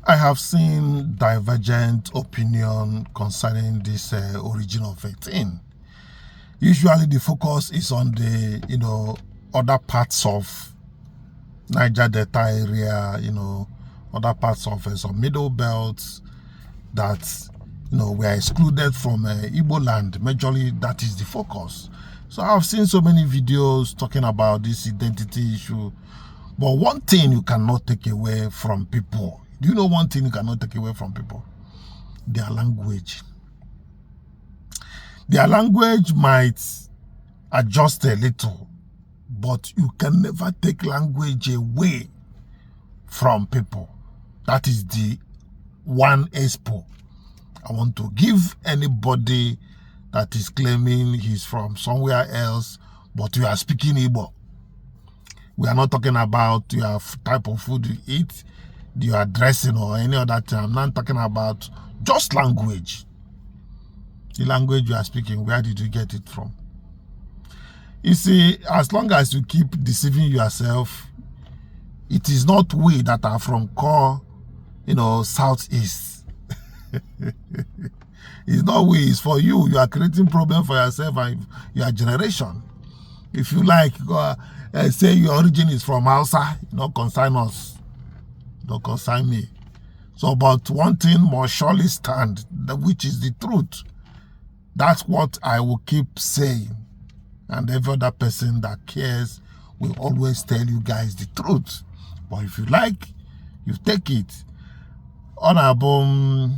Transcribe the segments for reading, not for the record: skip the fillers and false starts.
I have seen divergent opinion concerning this origin of a thing. Usually the focus is on the, other parts of Niger Delta area, other parts of some middle belts that, were excluded from Igbo land. Majorly, that is the focus. So I've seen so many videos talking about this identity issue. But one thing you cannot take away from people. Do you know one thing you cannot take away from people? Their language. Their language might adjust a little, but you can never take language away from people. That is the one expo I want to give anybody that is claiming he's from somewhere else, but you are speaking Igbo. We are not talking about your type of food you eat, your dressing or any other thing. I'm not talking about just language. The language you are speaking, where did you get it from? You see, as long as you keep deceiving yourself, it is not we that are from core, southeast. It's not we, it's for you. You are creating problem for yourself and your generation. If you like, say your origin is from Hausa, don't consign us. Don't consign me. So, but one thing must surely stand, which is the truth. That's what I will keep saying. And every other person that cares will always tell you guys the truth. But if you like, you take it. Honorable,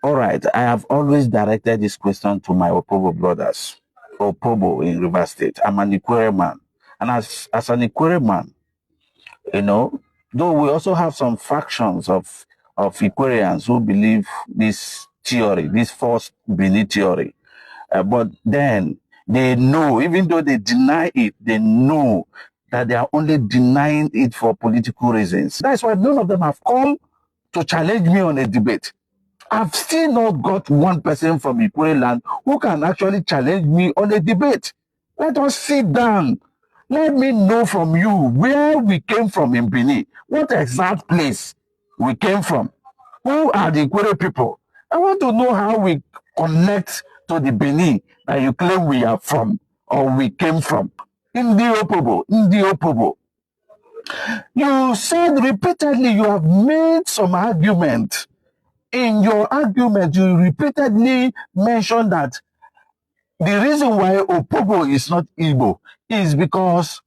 All right, I have always directed this question to my Opobo brothers. Opobo in River State. I'm an Ikwerre man. And as an Ikwerre man, though we also have some factions of Ikwereans who believe this theory, this false Bini theory. But then they know, even though they deny it, they know that they are only denying it for political reasons. That's why none of them have come to challenge me on a debate. I've still not got one person from Ikwerre land who can actually challenge me on a debate. Let us sit down. Let me know from you where we came from in Benin, what exact place we came from. Who are the Ikwerre people? I want to know how we connect to the Benin that you claim we are from or we came from. In the Opobo. You said repeatedly you have made some argument. In your argument, you repeatedly mentioned that the reason why Opobo is not Igbo is because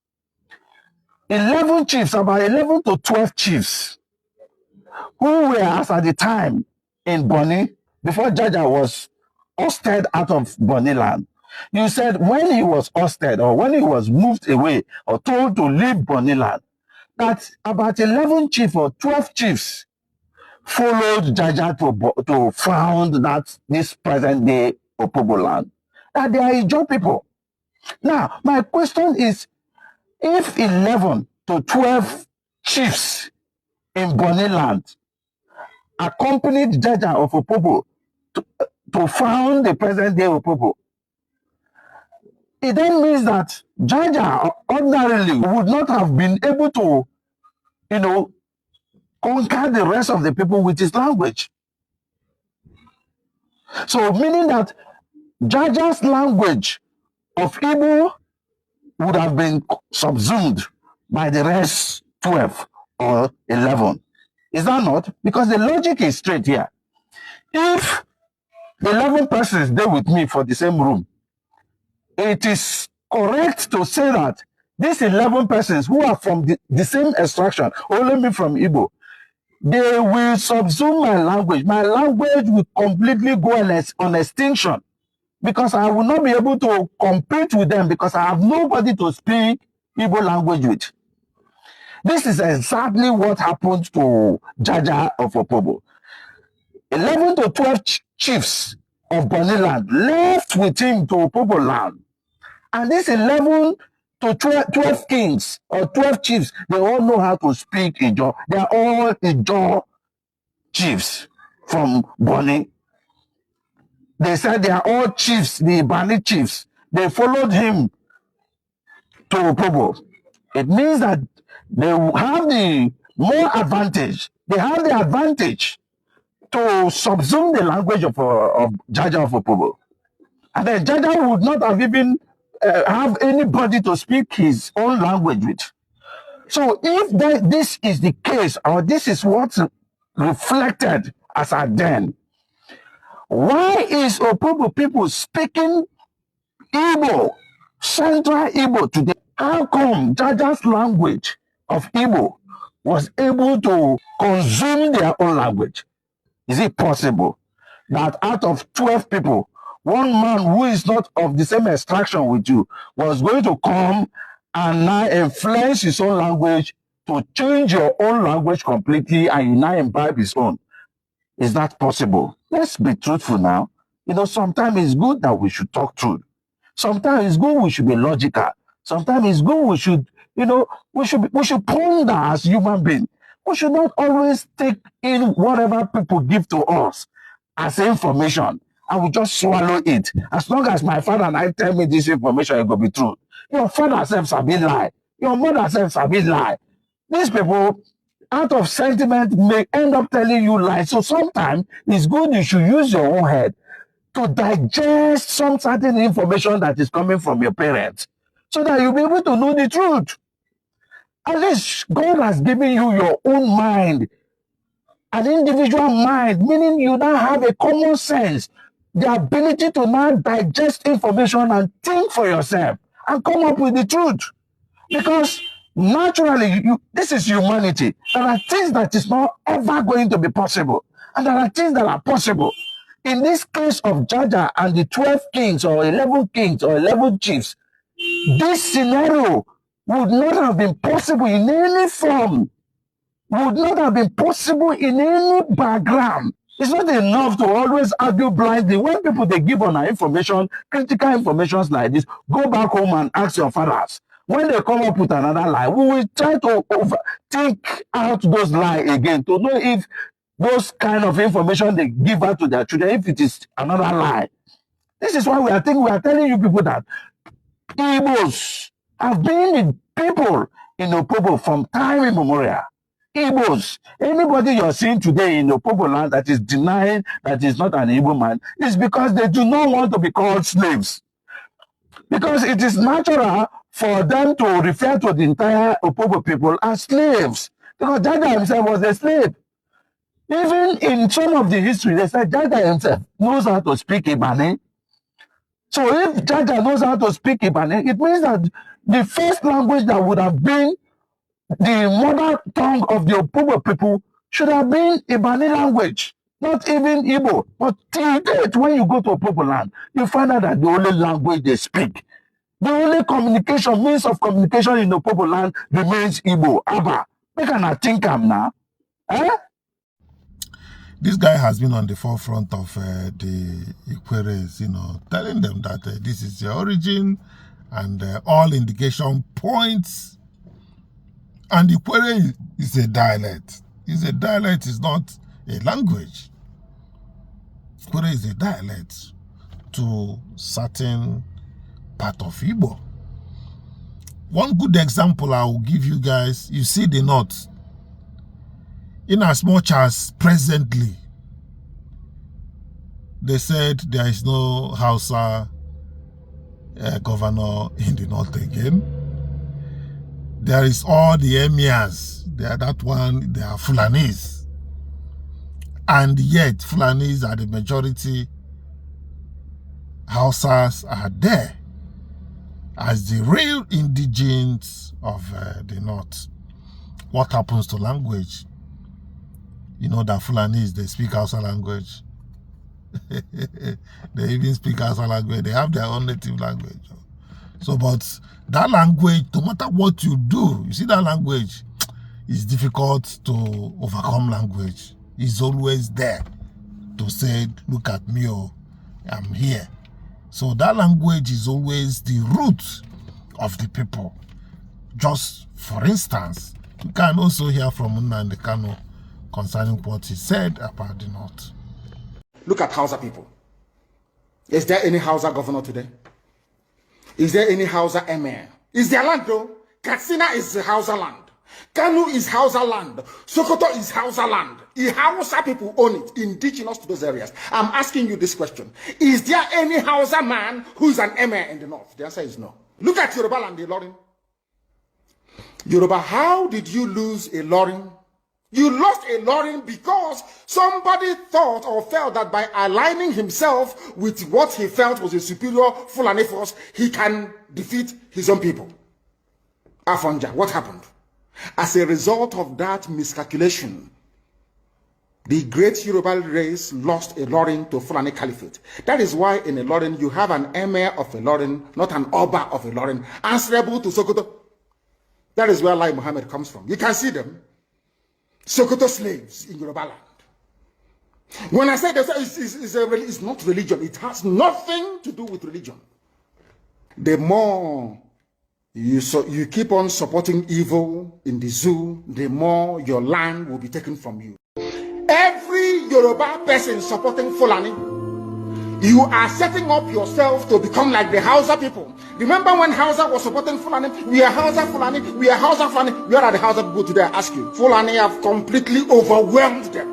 11 chiefs, about 11 to 12 chiefs, who were as at the time in Bonny, before Jaja was ousted out of Bonny land, you said when he was ousted or when he was moved away or told to leave Bonny land, that about 11 chiefs or 12 chiefs followed Jaja to found this present day Opobo land. That they are Ijaw people. Now, my question is, if 11 to 12 chiefs in Bonny land accompanied Jaja of Opobo to found the present day Opobo, it then means that Jaja ordinarily would not have been able to, conquer the rest of the people with his language. So meaning that Jaja's language of Igbo would have been subsumed by the rest 12 or 11. Is that not? Because the logic is straight here. If 11 persons stay with me for the same room, it is correct to say that these 11 persons who are from the same extraction, only me from Igbo, they will subsume my language. My language will completely go on extinction because I will not be able to compete with them because I have nobody to speak Igbo language with. This is exactly what happened to Jaja of Opobo. 11 to 12 chiefs of Bonny land left with him to Opobo land. And these 11 to 12 kings or 12 chiefs, they all know how to speak Ijaw. They are all Ijaw chiefs from Bonny. They said they are all chiefs, the Bani chiefs. They followed him to Opobo, it means that they have the more advantage. They have the advantage to subsume the language of Jaja of Opobo. And then Jaja would not have even have anybody to speak his own language with. So if this is the case, or this is what's reflected as a then, why is Opobo people speaking Igbo, Central Igbo today? How come Jaja's language of Igbo was able to consume their own language? Is it possible that out of 12 people, one man who is not of the same extraction with you was going to come and now influence his own language to change your own language completely, and you now imbibe his own? Is that possible? Let's be truthful now. You know, sometimes it's good that we should talk truth. Sometimes it's good we should be logical. Sometimes it's good we should, you know, we should ponder as human beings. We should not always take in whatever people give to us as information and we just swallow it. As long as my father and I tell me this information, it will be true. Your father self have been lie. Your mother self have been lie. These people, out of sentiment, may end up telling you lies. So sometimes it's good you should use your own head to digest some certain information that is coming from your parents so that you'll be able to know the truth. At least God has given you your own mind, an individual mind, meaning you now have a common sense, the ability to now digest information and think for yourself and come up with the truth. Because naturally, this is humanity. There are things that is not ever going to be possible, and there are things that are possible. In this case of Jaja and the 12 kings or 11 kings or 11 chiefs, this scenario would not have been possible in any form, would not have been possible in any background. It's not enough to always argue blindly. When people, they give on our information, critical information like this, go back home and ask your fathers. When they come up with another lie, we will try to think out those lies again to know if those kind of information they give out to their children, if it is another lie. This is why we are telling you people that Igbos have been the people in Opobo from time immemorial. Igbos, anybody you're seeing today in Opobo land that is denying that is not an Igbo man, is because they do not want to be called slaves. Because it is natural for them to refer to the entire Opobo people as slaves. Because Jaja himself was a slave. Even in some of the history, they said Jaja himself knows how to speak Ibane. So if Jaja knows how to speak Ibane, it means that the first language that would have been the mother tongue of the Opobo people should have been Ibane language, not even Igbo. But till date, when you go to Opobo land, you find out that the only language they speak, the only communication, means of communication in Opobo land remains Igbo. Abba, make an think am now. Eh? This guy has been on the forefront of the Ikwerres, you know, telling them that this is their origin and all indication points. And Ikwerre is a dialect. It's a dialect, is not a language. Ikwerre is a dialect to certain part of Igbo. One good example I will give you guys, you see the North. In as much as presently they said there is no Hausa governor in the North again, there is all the emirs. They are that one, they are Fulanis. And yet Fulanis are the majority. Hausas are there as the real indigenes of the North. What happens to language? You know that Fulanis, they speak Hausa language. They even speak Hausa language. They have their own native language. So, but that language, no matter what you do, you see that language is difficult to overcome language. It's always there to say, look at me, oh, I'm here. So that language is always the root of the people. Just for instance, you can also hear from Nnamdi Kanu concerning what he said about the North. Look at Hausa people. Is there any Hausa governor today? Is there any Hausa emir? It's their land though. Katsina is Hausa land. Kanu is Hausa land. Sokoto is Hausa land. The Hausa people own it, indigenous to those areas. I'm asking you this question. Is there any Hausa man who is an emir in the north? The answer is no. Look at Yoruba land, Ilorin. Yoruba, how did you lose Ilorin? You lost Ilorin because somebody thought or felt that by aligning himself with what he felt was a superior Fulani force, he can defeat his own people. Afonja, what happened? As a result of that miscalculation, the great Yoruba race lost Ilorin to Fulani Caliphate. That is why in Ilorin you have an emir of Ilorin, not an Oba of Ilorin, answerable to Sokoto. That is where Lai Muhammad comes from. You can see them. Sokoto slaves in Yoruba land. When I say that it's not religion, it has nothing to do with religion. The more you keep on supporting evil in the zoo, the more your land will be taken from you. Every Yoruba person supporting Fulani, you are setting up yourself to become like the Hausa people. Remember when Hausa was supporting Fulani? We are Hausa Fulani, we are Hausa Fulani. Where are the Hausa people today? I ask you. Fulani have completely overwhelmed them.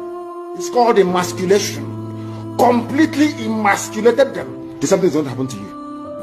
It's called emasculation. Completely emasculated them. Something is going to happen to you.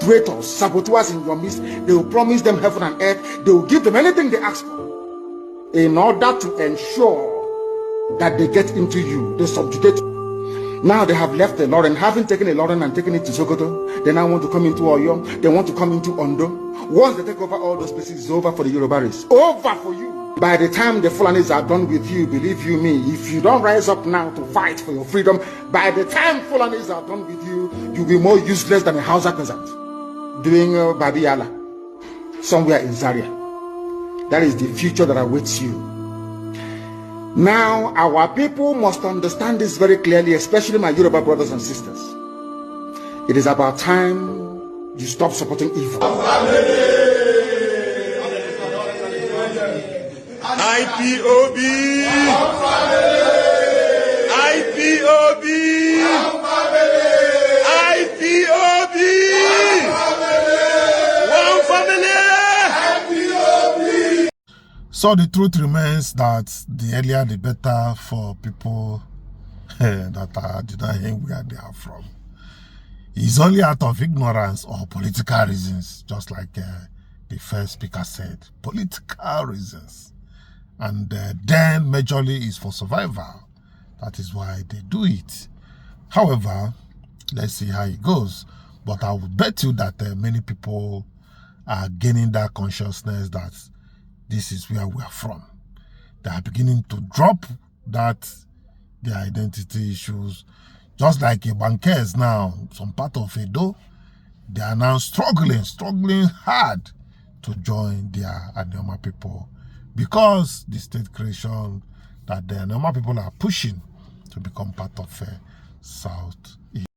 Traitors, saboteurs in your midst, they will promise them heaven and earth. They will give them anything they ask for in order to ensure that they get into you, they subjugate you. Now they have left the Ilorin, having taken a Ilorin and taken it to Sokoto. They now want to come into Oyo. They want to come into Ondo. Once they take over all those places, it's over for the Yoruba race. Over for you. By the time the Fulanis are done with you, believe you me, if you don't rise up now to fight for your freedom, by the time Fulanis are done with you, you'll be more useless than a Hausa peasant doing Babiala somewhere in Zaria. That is the future that awaits you. Now, our people must understand this very clearly, especially my Yoruba brothers and sisters. It is about time you stop supporting evil. IPOB! IPOB! IPOB! One family! So the truth remains that the earlier the better for people that are denying where they are from. It's only out of ignorance or political reasons, just like the first speaker said, political reasons. And then majorly is for survival. That is why they do it. However, let's see how it goes. But I would bet you that many people are gaining that consciousness that this is where we are from. They are beginning to drop that, their identity issues. Just like bankers now, some part of Edo, they are now struggling hard to join their Anioma people because the state creation that the Anioma people are pushing to become part of South